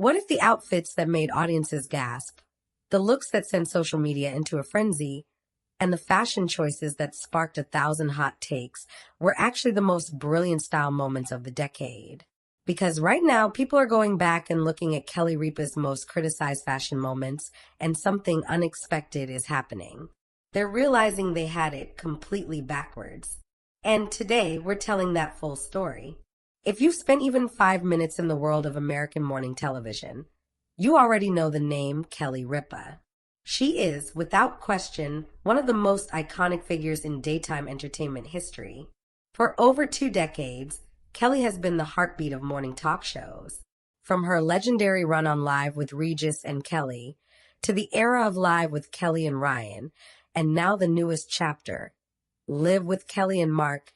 What if the outfits that made audiences gasp, the looks that sent social media into a frenzy, and the fashion choices that sparked 1,000 hot takes were actually the most brilliant style moments of the decade? Because right now, people are going back and looking at Kelly Ripa's most criticized fashion moments, and something unexpected is happening. They're realizing they had it completely backwards. And today, we're telling that full story. If you've spent even 5 minutes in the world of American morning television, you already know the name Kelly Ripa. She is, without question, one of the most iconic figures in daytime entertainment history. For over 2 decades, Kelly has been the heartbeat of morning talk shows. From her legendary run on Live with Regis and Kelly, to the era of Live with Kelly and Ryan, and now the newest chapter, Live with Kelly and Mark,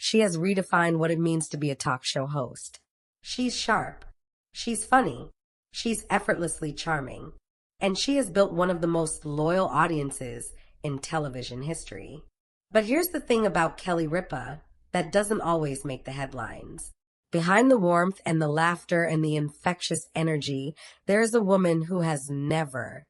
she has redefined what it means to be a talk show host. She's sharp. She's funny. She's effortlessly charming. And she has built one of the most loyal audiences in television history. But here's the thing about Kelly Ripa that doesn't always make the headlines. Behind the warmth and the laughter and the infectious energy, there is a woman who has never,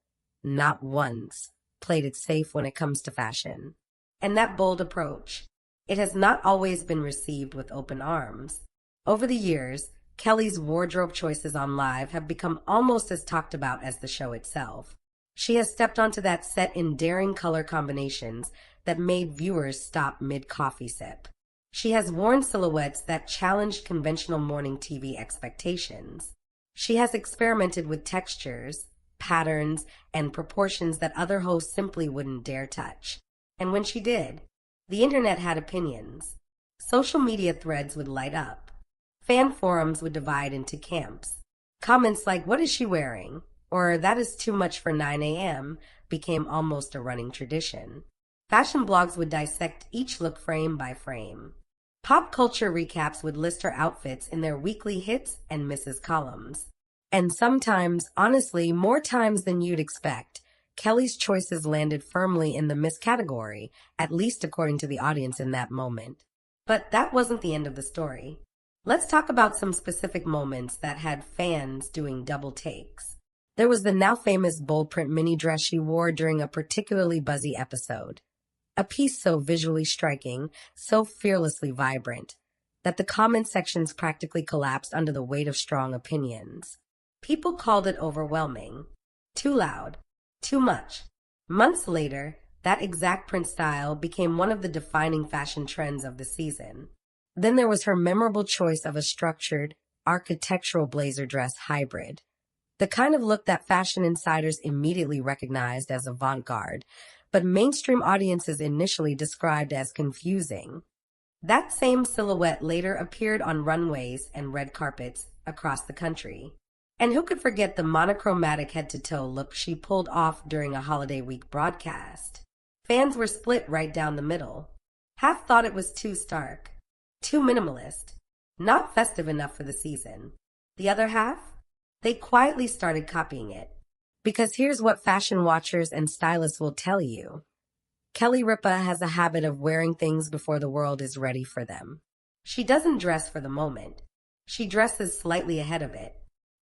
not once, played it safe when it comes to fashion. And that bold approach, it has not always been received with open arms. Over the years, Kelly's wardrobe choices on Live have become almost as talked about as the show itself. She has stepped onto that set in daring color combinations that made viewers stop mid-coffee sip. She has worn silhouettes that challenged conventional morning TV expectations. She has experimented with textures, patterns, and proportions that other hosts simply wouldn't dare touch. And when she did, the internet had opinions. Social media threads would light up. Fan forums would divide into camps. Comments like, "What is she wearing?" or "That is too much for 9 a.m." became almost a running tradition. Fashion blogs would dissect each look frame by frame. Pop culture recaps would list her outfits in their weekly hits and misses columns. And sometimes, honestly, more times than you'd expect, Kelly's choices landed firmly in the miss category, at least according to the audience in that moment. But that wasn't the end of the story. Let's talk about some specific moments that had fans doing double takes. There was the now famous bold print mini dress she wore during a particularly buzzy episode. A piece so visually striking, so fearlessly vibrant, that the comment sections practically collapsed under the weight of strong opinions. People called it overwhelming, too loud, too much. Months later, that exact print style became one of the defining fashion trends of the season. Then there was her memorable choice of a structured, architectural blazer dress hybrid. The kind of look that fashion insiders immediately recognized as avant-garde, but mainstream audiences initially described as confusing. That same silhouette later appeared on runways and red carpets across the country. And who could forget the monochromatic head-to-toe look she pulled off during a holiday week broadcast? Fans were split right down the middle. Half thought it was too stark, too minimalist, not festive enough for the season. The other half? They quietly started copying it. Because here's what fashion watchers and stylists will tell you. Kelly Ripa has a habit of wearing things before the world is ready for them. She doesn't dress for the moment. She dresses slightly ahead of it.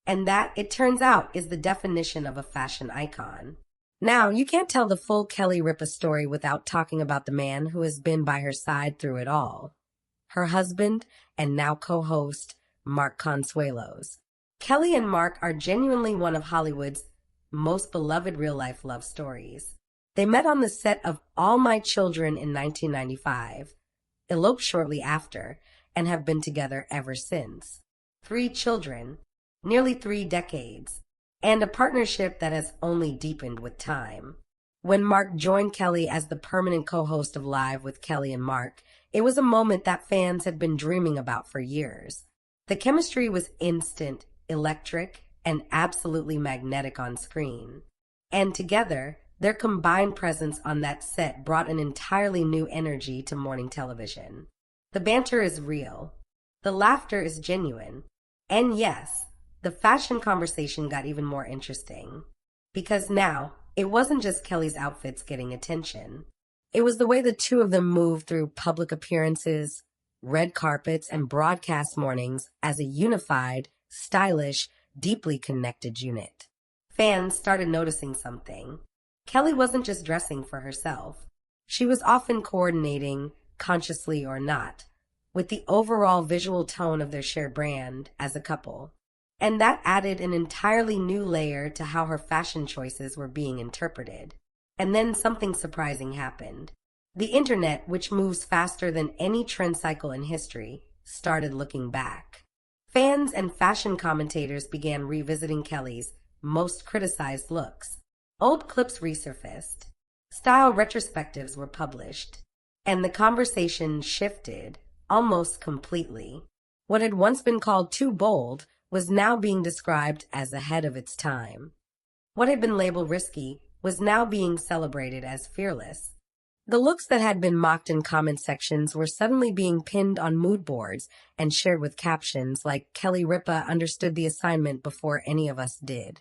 And that, it turns out, is the definition of a fashion icon. Now, you can't tell the full Kelly Ripa story without talking about the man who has been by her side through it all. Her husband, and now co-host, Mark Consuelos. Kelly and Mark are genuinely one of Hollywood's most beloved real-life love stories. They met on the set of All My Children in 1995, eloped shortly after, and have been together ever since. 3 children, nearly 3 decades, and a partnership that has only deepened with time. When Mark joined Kelly as the permanent co-host of Live with Kelly and Mark, it was a moment that fans had been dreaming about for years. The chemistry was instant, electric, and absolutely magnetic on screen. And together, their combined presence on that set brought an entirely new energy to morning television. The banter is real. The laughter is genuine. And yes, the fashion conversation got even more interesting. Because now, it wasn't just Kelly's outfits getting attention. It was the way the two of them moved through public appearances, red carpets, and broadcast mornings as a unified, stylish, deeply connected unit. Fans started noticing something. Kelly wasn't just dressing for herself. She was often coordinating, consciously or not, with the overall visual tone of their shared brand as a couple. And that added an entirely new layer to how her fashion choices were being interpreted. And then something surprising happened. The internet, which moves faster than any trend cycle in history, started looking back. Fans and fashion commentators began revisiting Kelly's most criticized looks. Old clips resurfaced. Style retrospectives were published. And the conversation shifted almost completely. What had once been called too bold was now being described as ahead of its time. What had been labeled risky was now being celebrated as fearless. The looks that had been mocked in comment sections were suddenly being pinned on mood boards and shared with captions like "Kelly Ripa understood the assignment before any of us did."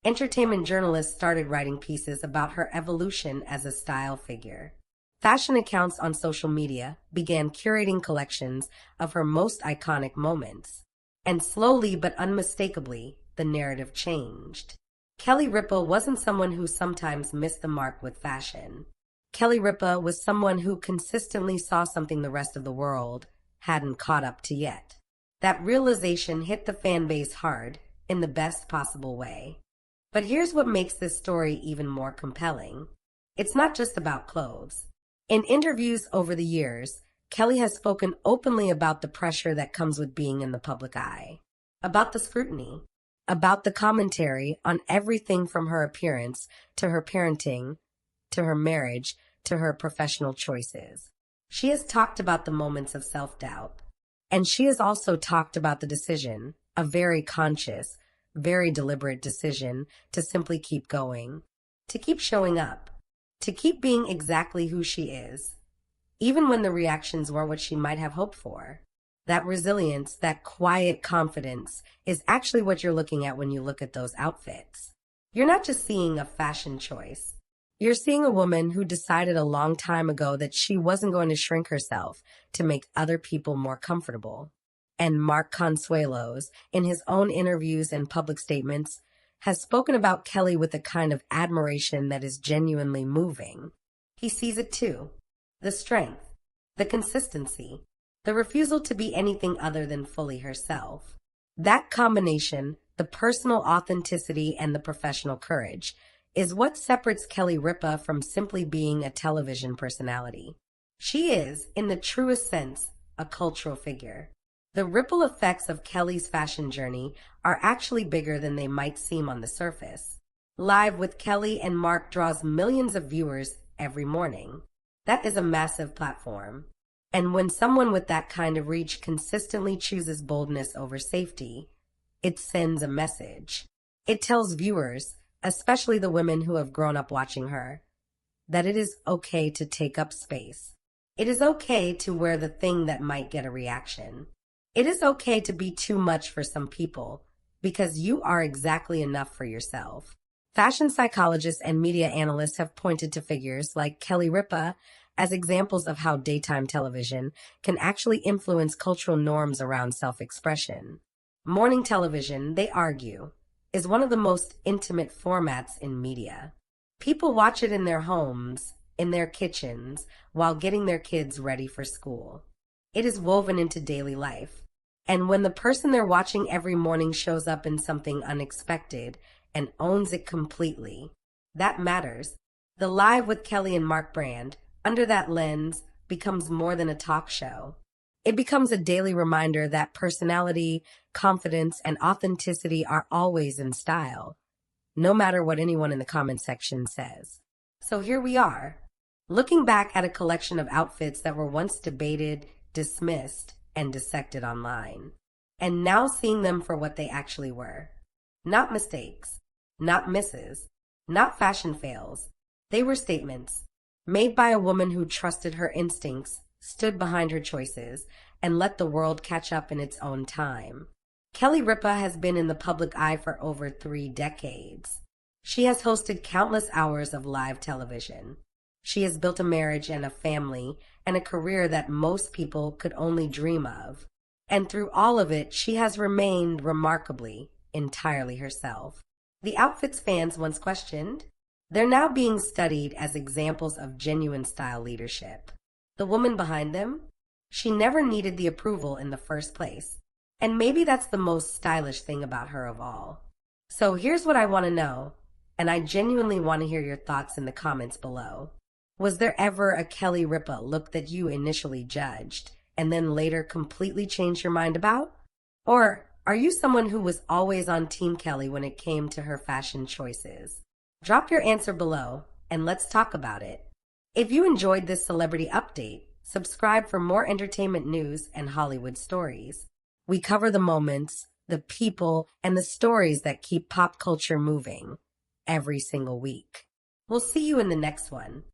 Entertainment journalists started writing pieces about her evolution as a style figure. Fashion accounts on social media began curating collections of her most iconic moments. And slowly but unmistakably, the narrative changed. Kelly Ripa wasn't someone who sometimes missed the mark with fashion. Kelly Ripa was someone who consistently saw something the rest of the world hadn't caught up to yet. That realization hit the fan base hard in the best possible way. But here's what makes this story even more compelling. It's not just about clothes. In interviews over the years, Kelly has spoken openly about the pressure that comes with being in the public eye, about the scrutiny, about the commentary on everything from her appearance to her parenting, to her marriage, to her professional choices. She has talked about the moments of self-doubt, and she has also talked about the decision, a very conscious, very deliberate decision, to simply keep going, to keep showing up, to keep being exactly who she is, even when the reactions weren't what she might have hoped for. That resilience, that quiet confidence, is actually what you're looking at when you look at those outfits. You're not just seeing a fashion choice. You're seeing a woman who decided a long time ago that she wasn't going to shrink herself to make other people more comfortable. And Mark Consuelos, in his own interviews and public statements, has spoken about Kelly with a kind of admiration that is genuinely moving. He sees it too. The strength, the consistency, the refusal to be anything other than fully herself. That combination, the personal authenticity and the professional courage, is what separates Kelly Ripa from simply being a television personality. She is, in the truest sense, a cultural figure. The ripple effects of Kelly's fashion journey are actually bigger than they might seem on the surface. Live with Kelly and Mark draws millions of viewers every morning. That is a massive platform. And when someone with that kind of reach consistently chooses boldness over safety, it sends a message. It tells viewers, especially the women who have grown up watching her, that it is okay to take up space. It is okay to wear the thing that might get a reaction. It is okay to be too much for some people, because you are exactly enough for yourself. Fashion psychologists and media analysts have pointed to figures like Kelly Ripa as examples of how daytime television can actually influence cultural norms around self-expression. Morning television, they argue, is one of the most intimate formats in media. People watch it in their homes, in their kitchens, while getting their kids ready for school. It is woven into daily life. And when the person they're watching every morning shows up in something unexpected and owns it completely, that matters. The Live with Kelly and Mark brand, under that lens, becomes more than a talk show. It becomes a daily reminder that personality, confidence, and authenticity are always in style, no matter what anyone in the comment section says. So here we are, looking back at a collection of outfits that were once debated, dismissed, and dissected online, and now seeing them for what they actually were. Not mistakes, not misses, not fashion fails. They were statements made by a woman who trusted her instincts, stood behind her choices, and let the world catch up in its own time. Kelly Ripa has been in the public eye for over 3 decades. She has hosted countless hours of live television. She has built a marriage and a family and a career that most people could only dream of. And through all of it, she has remained remarkably entirely herself. The outfits fans once questioned, they're now being studied as examples of genuine style leadership. The woman behind them, she never needed the approval in the first place. And maybe that's the most stylish thing about her of all. So here's what I want to know, and I genuinely want to hear your thoughts in the comments below. Was there ever a Kelly Ripa look that you initially judged and then later completely changed your mind about? Or are you someone who was always on Team Kelly when it came to her fashion choices? Drop your answer below and let's talk about it. If you enjoyed this celebrity update, subscribe for more entertainment news and Hollywood stories. We cover the moments, the people, and the stories that keep pop culture moving every single week. We'll see you in the next one.